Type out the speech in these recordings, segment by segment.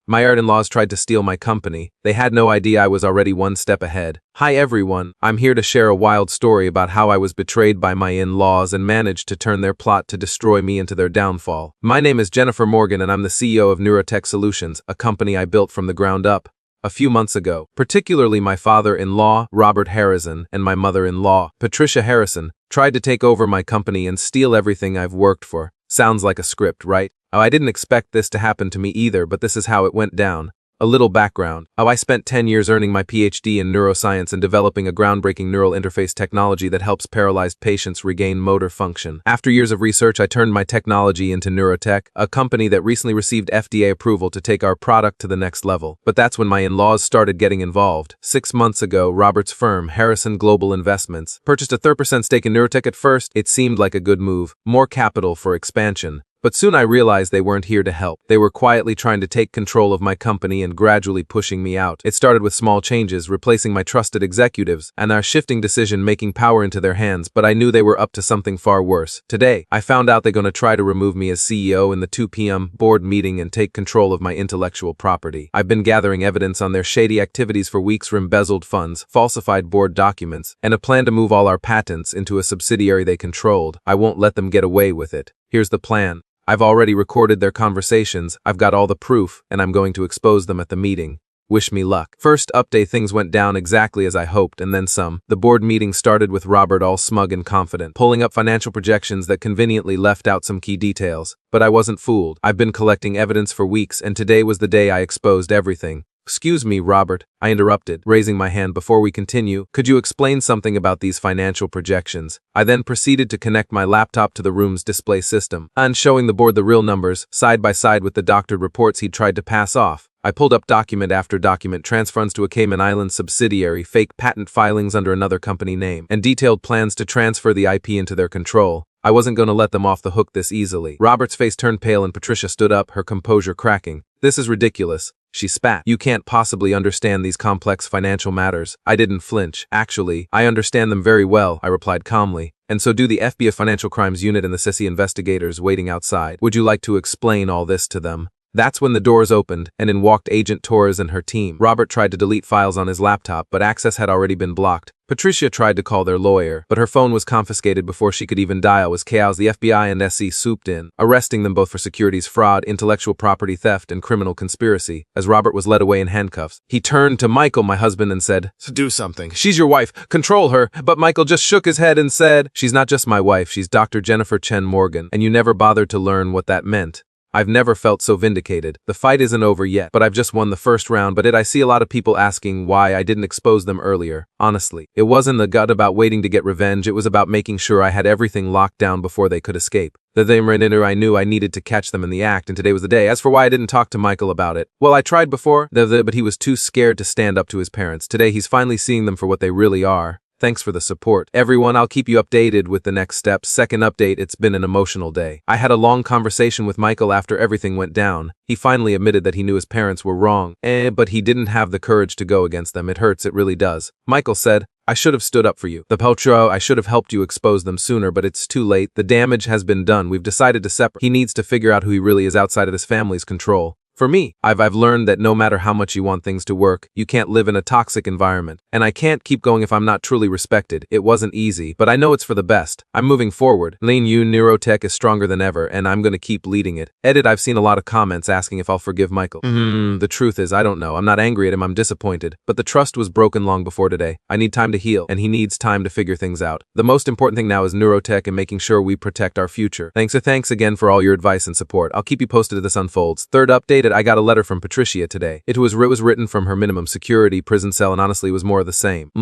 My in-laws tried to steal my company. They had no idea I was already one step ahead. Hi everyone, I'm here to share a wild story about how I was betrayed by my in-laws and managed to turn their plot to destroy me into their downfall. My name is Jennifer Morgan and I'm the CEO of Neurotech Solutions, a company I built from the ground up a few months ago. Particularly my father-in-law, Robert Harrison, and my mother-in-law, Patricia Harrison, tried to take over my company and steal everything I've worked for. Sounds like a script, right? Oh, I didn't expect this to happen to me either, but this is how it went down. A little background. I spent 10 years earning my PhD in neuroscience and developing a groundbreaking neural interface technology that helps paralyzed patients regain motor function. After years of research, I turned my technology into Neurotech, a company that recently received FDA approval to take our product to the next level. But that's when my in-laws started getting involved. 6 months ago, Robert's firm, Harrison Global Investments, purchased a 3% stake in Neurotech. At first, it seemed like a good move, more capital for expansion. But soon I realized they weren't here to help. They were quietly trying to take control of my company and gradually pushing me out. It started with small changes, replacing my trusted executives, and our shifting decision-making power into their hands, but I knew they were up to something far worse. Today, I found out they're going to try to remove me as CEO in the 2 p.m. board meeting and take control of my intellectual property. I've been gathering evidence on their shady activities for weeks from embezzled funds, falsified board documents, and a plan to move all our patents into a subsidiary they controlled. I won't let them get away with it. Here's the plan. I've already recorded their conversations, I've got all the proof, and I'm going to expose them at the meeting. Wish me luck. First update, things went down exactly as I hoped, and then some. The board meeting started with Robert all smug and confident, pulling up financial projections that conveniently left out some key details. But I wasn't fooled. I've been collecting evidence for weeks, and today was the day I exposed everything. Excuse me, Robert, I interrupted, raising my hand before we continue. Could you explain something about these financial projections? I then proceeded to connect my laptop to the room's display system, and showing the board the real numbers, side by side with the doctored reports he'd tried to pass off. I pulled up document after document, transfer funds to a Cayman Islands subsidiary, fake patent filings under another company name, and detailed plans to transfer the IP into their control. I wasn't going to let them off the hook this easily. Robert's face turned pale and Patricia stood up, her composure cracking. This is ridiculous. She spat. You can't possibly understand these complex financial matters. I didn't flinch. Actually, I understand them very well, I replied calmly. And so do the FBI Financial Crimes Unit and the SISI investigators waiting outside. Would you like to explain all this to them? That's when the doors opened, and in walked Agent Torres and her team. Robert tried to delete files on his laptop, but access had already been blocked. Patricia tried to call their lawyer, but her phone was confiscated before she could even dial. As chaos, the FBI and SC swooped in, arresting them both for securities fraud, intellectual property theft, and criminal conspiracy. As Robert was led away in handcuffs, he turned to Michael, my husband, and said, "Do something. She's your wife. Control her." But Michael just shook his head and said, "She's not just my wife, she's Dr. Jennifer Chen Morgan, and you never bothered to learn what that meant." I've never felt so vindicated. The fight isn't over yet, but I've just won the first round. But I see a lot of people asking why I didn't expose them earlier. Honestly, it wasn't the gut about waiting to get revenge, it was about making sure I had everything locked down before they could escape. I knew I needed to catch them in the act, and today was the day. As for why I didn't talk to Michael about it, well, I tried before, but he was too scared to stand up to his parents. Today he's finally seeing them for what they really are. Thanks for the support. Everyone, I'll keep you updated with the next steps. Second update, it's been an emotional day. I had a long conversation with Michael after everything went down. He finally admitted that he knew his parents were wrong, but he didn't have the courage to go against them. It hurts, it really does. Michael said, "I should have stood up for you. The Peltro, I should have helped you expose them sooner, but it's too late. The damage has been done. We've decided to separate. He needs to figure out who he really is outside of his family's control." For me, I've learned that no matter how much you want things to work, you can't live in a toxic environment. And I can't keep going if I'm not truly respected. It wasn't easy, but I know it's for the best. I'm moving forward. Neurotech is stronger than ever, and I'm going to keep leading it. Edit, I've seen a lot of comments asking if I'll forgive Michael. The truth is, I don't know. I'm not angry at him, I'm disappointed. But the trust was broken long before today. I need time to heal, and he needs time to figure things out. The most important thing now is Neurotech and making sure we protect our future. Thanks again for all your advice and support. I'll keep you posted as this unfolds. Third update, I got a letter from Patricia today. It was written from her minimum security prison cell, and honestly was more of the same.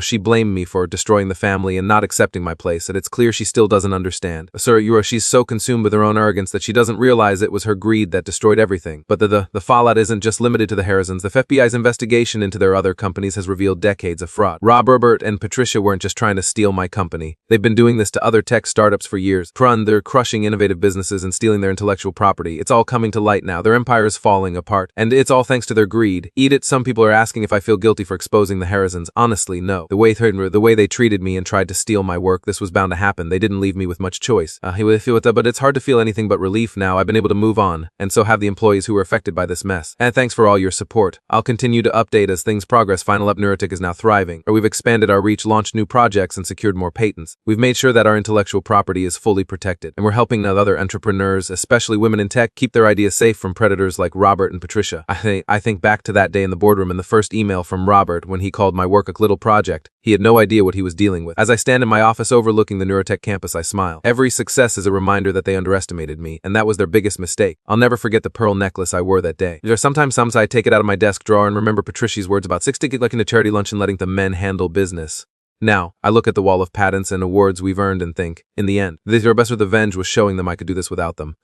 She blamed me for destroying the family and not accepting my place, and it's clear she still doesn't understand. Sir, she's so consumed with her own arrogance that she doesn't realize it was her greed that destroyed everything. But the fallout isn't just limited to the Harrisons. The FBI's investigation into their other companies has revealed decades of fraud. Robert and Patricia weren't just trying to steal my company. They've been doing this to other tech startups for years. They're crushing innovative businesses and stealing their intellectual property. It's all coming to light now. Their empire is is falling apart. And it's all thanks to their greed. Eat it. Some people are asking if I feel guilty for exposing the Harrisons. Honestly, no. The way they treated me and tried to steal my work, this was bound to happen. They didn't leave me with much choice. But it's hard to feel anything but relief now. I've been able to move on, and so have the employees who were affected by this mess. And thanks for all your support. I'll continue to update as things progress. Final Up Neurotech is now thriving, or we've expanded our reach, launched new projects, and secured more patents. We've made sure that our intellectual property is fully protected, and we're helping other entrepreneurs, especially women in tech, keep their ideas safe from predators like Robert and Patricia. I think back to that day in the boardroom and the first email from Robert when he called my work a little project. He had no idea what he was dealing with. As I stand in my office overlooking the Neurotech campus, I smile. Every success is a reminder that they underestimated me, and that was their biggest mistake. I'll never forget the pearl necklace I wore that day. Sometimes I take it out of my desk drawer and remember Patricia's words about 6 to like in a charity lunch and letting the men handle business. Now, I look at the wall of patents and awards we've earned and think, in the end, their best revenge was showing them I could do this without them.